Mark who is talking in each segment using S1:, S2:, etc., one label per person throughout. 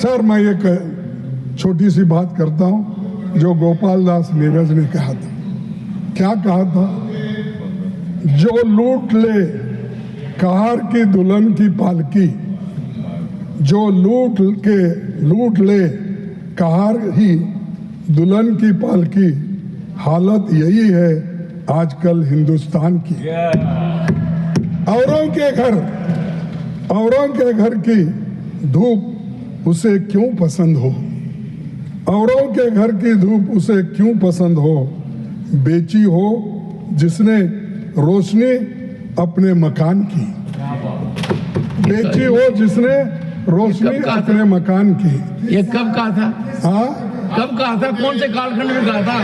S1: Sir मैं एक छोटी सी बात करता हूं जो गोपाल दास नीरज ने कहा था। क्या कहा था? जो लूट ले कहार की दुल्हन की पालकी, जो लूट ले कहार ही दुल्हन की पालकी, हालत यही है आजकल हिंदुस्तान की। औरों के घर की धूप उसे क्यों पसंद हो, औरों के घर की धूप उसे क्यों पसंद हो, बेची हो जिसने रोशनी अपने मकान की, बेची हो जिसने रोशनी अपने मकान की।
S2: ये कब कहा था?
S1: हाँ,
S2: कब कहा था? कौन से कालखंड में कहा था?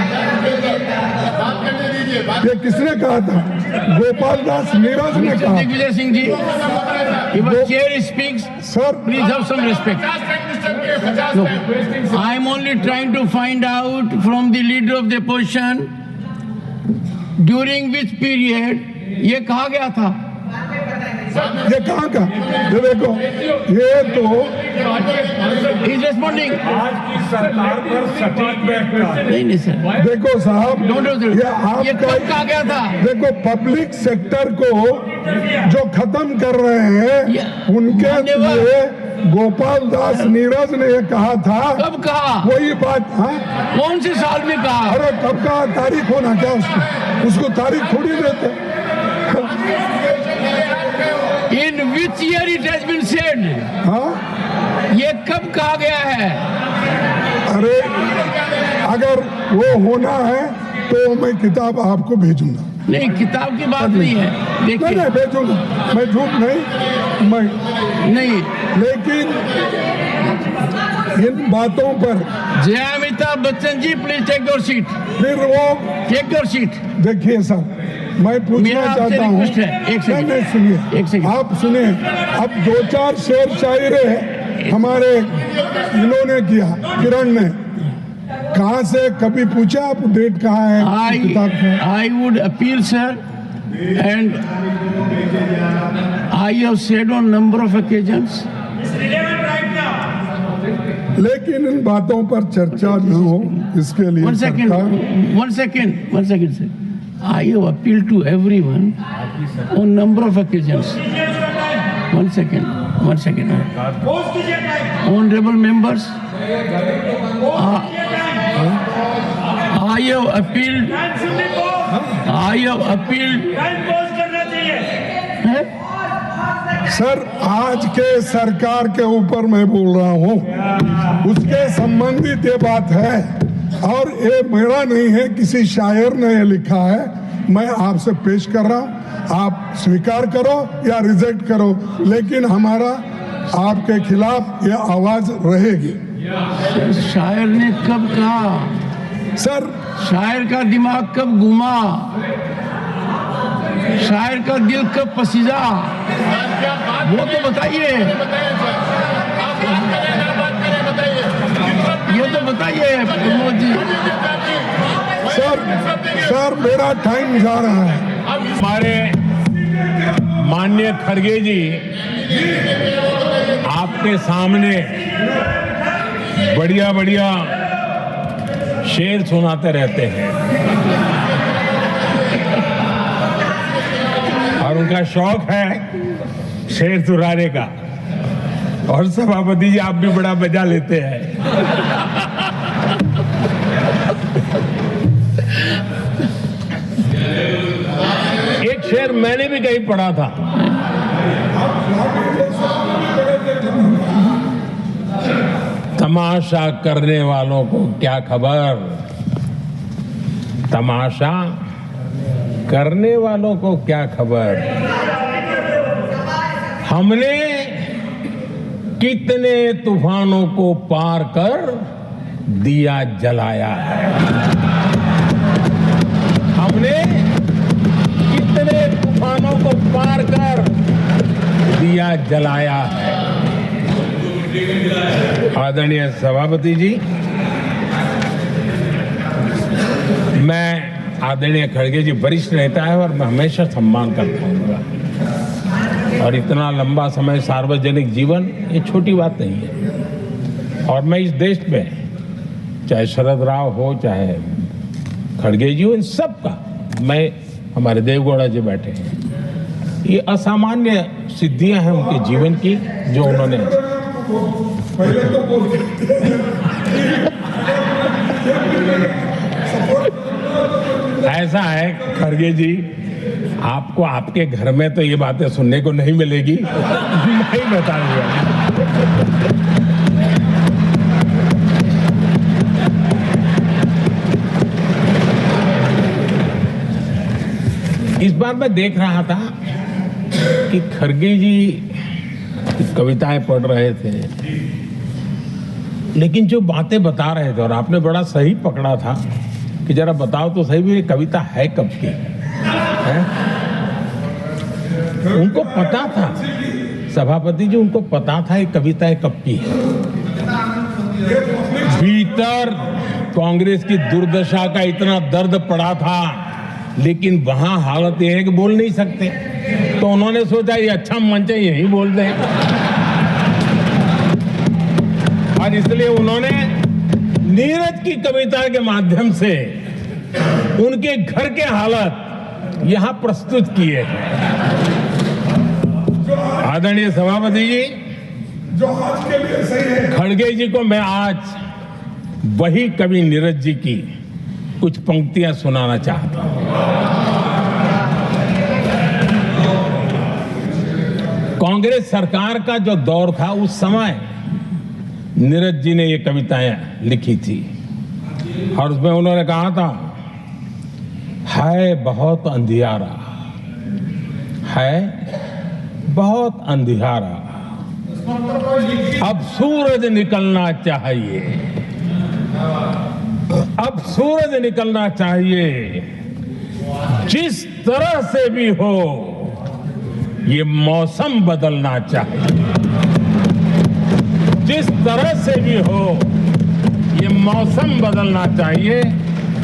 S1: ये किसने कहा था? गोपाल दास नीरज ने कहा।
S2: Digvijay Singh ji, your chair speaks.
S1: Sir,
S2: Please have some respect. Look, I am only trying to find out from the leader of the opposition during which period ये कहा गया था।
S1: ये कहाँ का? ये देखो, ये तो
S2: He's responding.
S3: आज की सरकार पर सटीक बैठता है।
S2: नहीं सर,
S1: देखो साहब,
S2: ये कब कहा गया था?
S1: देखो पब्लिक सेक्टर को जो खत्म कर रहे हैं उनके लिए गोपाल दास नीरज ने ये कहा था।
S2: कब कहा?
S1: वही बात। हाँ,
S2: कौन से साल में कहा?
S1: अरे कब कहा? तारीख होना क्या उसको तारीख थोड़ी देते।
S2: In which year it has been said?
S1: हाँ,
S2: ये कब कहा गया है?
S1: अरे अगर वो होना है तो मैं किताब आपको भेजूंगा।
S2: नहीं, किताब की बात नहीं है। देखिए,
S1: नहीं भेजूंगा, मैं झूठ नहीं,
S2: नहीं,
S1: लेकिन इन बातों पर
S2: जय Amitabh Bachchan ji, please take your seat.
S1: फिर वो
S2: टेक योर सीट।
S1: देखिए साहब, मैं पूछना चाहता हूँ।
S2: एक सेकंड,
S1: नहीं सुनिए, आप सुनिए। अब 2-4 शेर शायरी हमारे इन्होंने किया, किरण ने। कहाँ से कभी पूछा आप डेट कहाँ है किताब का?
S2: I would appeal, sir, and I have said on number of occasions.
S1: लेकिन इन बातों पर चर्चा न हो, इसके लिए
S2: One second, sir. I have appealed to everyone on number of occasions. One second. Honorable members, I have appealed.
S1: Sir, आज के सरकार के ऊपर मैं बोल रहा हूँ, उसके संबंधित ये बात है और ये मेरा नहीं है, किसी शायर ने ये लिखा है। मैं आपसे पेश कर रहा हूँ, आप स्वीकार करो या रिजेक्ट करो, लेकिन हमारा आपके खिलाफ ये आवाज रहेगी।
S2: शायर ने कब कहा?
S1: सर,
S2: शायर का दिमाग कब घूमा? शायर का दिल कब पसीजा? वो तो बताइए, ये तो बताइए प्रमोद जी।
S1: सर मेरा टाइम जा रहा है।
S3: हमारे माननीय खड़गे जी आपके सामने बढ़िया शेर सुनाते रहते हैं और उनका शौक है शेर सुनाने का। और सभापति जी आप भी बड़ा मजा लेते हैं। एक शेर मैंने भी कहीं पढ़ा था। तमाशा करने वालों को क्या खबर, तमाशा करने वालों को क्या खबर, हमने कितने तूफानों को पार कर दिया जलाया है, हमने कितने तूफानों को पार कर दिया जलाया है। आदरणीय सभापति जी, मैं आदरणीय खड़गे जी वरिष्ठ नेता है और मैं हमेशा सम्मान करता हूँ और इतना लंबा समय सार्वजनिक जीवन ये छोटी बात नहीं है। और मैं इस देश में चाहे शरद राव हो, चाहे खड़गे जी हो, इन सब का, मैं हमारे देवगौड़ा जी बैठे हैं, ये असामान्य सिद्धियां हैं उनके जीवन की जो उन्होंने ऐसा है खड़गे जी, आपको आपके घर में तो ये बातें सुनने को नहीं मिलेगी। मैं ही बताऊंगा। इस बार मैं देख रहा था कि खड़गे जी कविताएं पढ़ रहे थे, लेकिन जो बातें बता रहे थे, और आपने बड़ा सही पकड़ा था कि जरा बताओ तो सही भी ये कविता है कब की है? उनको पता था, सभापति जी, उनको पता था ये कविता कब की है। भीतर कांग्रेस की दुर्दशा का इतना दर्द पड़ा था, लेकिन वहां हालत यह है कि बोल नहीं सकते, तो उन्होंने सोचा ये अच्छा मंच है, यही बोल दें, और इसलिए उन्होंने नीरज की कविता के माध्यम से उनके घर के हालात यहां प्रस्तुत किए हैं। आदरणीय सभापति जी,
S1: जो आज के लिए सही है,
S3: खड़गे जी को मैं आज वही कवि नीरज जी की कुछ पंक्तियां सुनाना चाहता हूं। कांग्रेस सरकार का जो दौर था, उस समय नीरज जी ने ये कविताएं लिखी थी, और उसमें उन्होंने कहा था, है बहुत अंधियारा, है बहुत अंधियारा, अब सूरज निकलना चाहिए, अब सूरज निकलना चाहिए, जिस तरह से भी हो ये मौसम बदलना चाहिए, जिस तरह से भी हो ये मौसम बदलना चाहिए।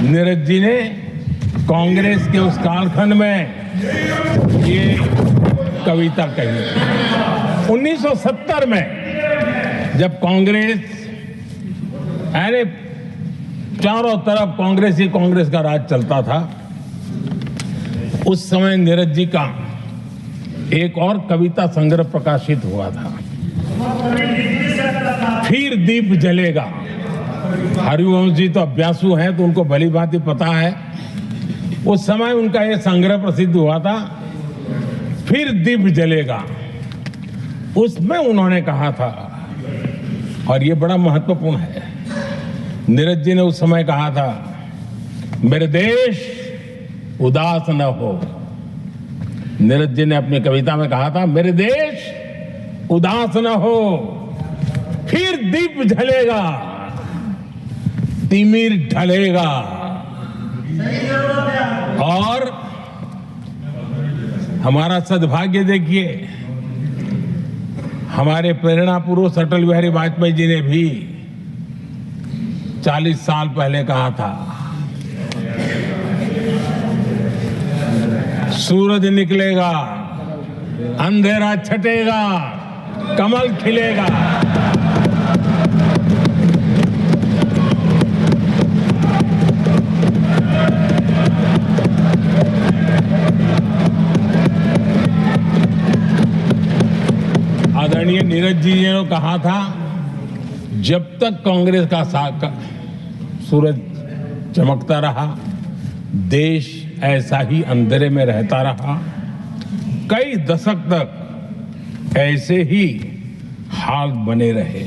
S3: नीरज जी ने कांग्रेस के उस कालखंड में ये कविता कही। 1970 में जब कांग्रेस, अरे चारों तरफ कांग्रेस का राज चलता था, उस समय नीरज जी का एक और कविता संग्रह प्रकाशित हुआ था, फिर दीप जलेगा। हरिवंश जी तो अभ्यासु हैं, तो उनको भली भांति पता है। उस समय उनका यह संग्रह प्रसिद्ध हुआ था, फिर दीप जलेगा। उसमें उन्होंने कहा था, और ये बड़ा महत्वपूर्ण है, नीरज जी ने उस समय कहा था, मेरे देश उदास न हो। नीरज जी ने अपनी कविता में कहा था, मेरे देश उदास न हो, फिर दीप जलेगा, तिमिर ढलेगा, और हमारा सद्भाग्य देखिए, हमारे प्रेरणा पुरुष अटल बिहारी वाजपेयी जी ने भी 40 साल पहले कहा था, सूरज निकलेगा, अंधेरा छटेगा, कमल खिलेगा। आदरणीय नीरज जी ने कहा था, जब तक कांग्रेस का सूरज चमकता रहा, देश ऐसा ही अंधेरे में रहता रहा। कई दशक तक ऐसे ही हाल बने रहे।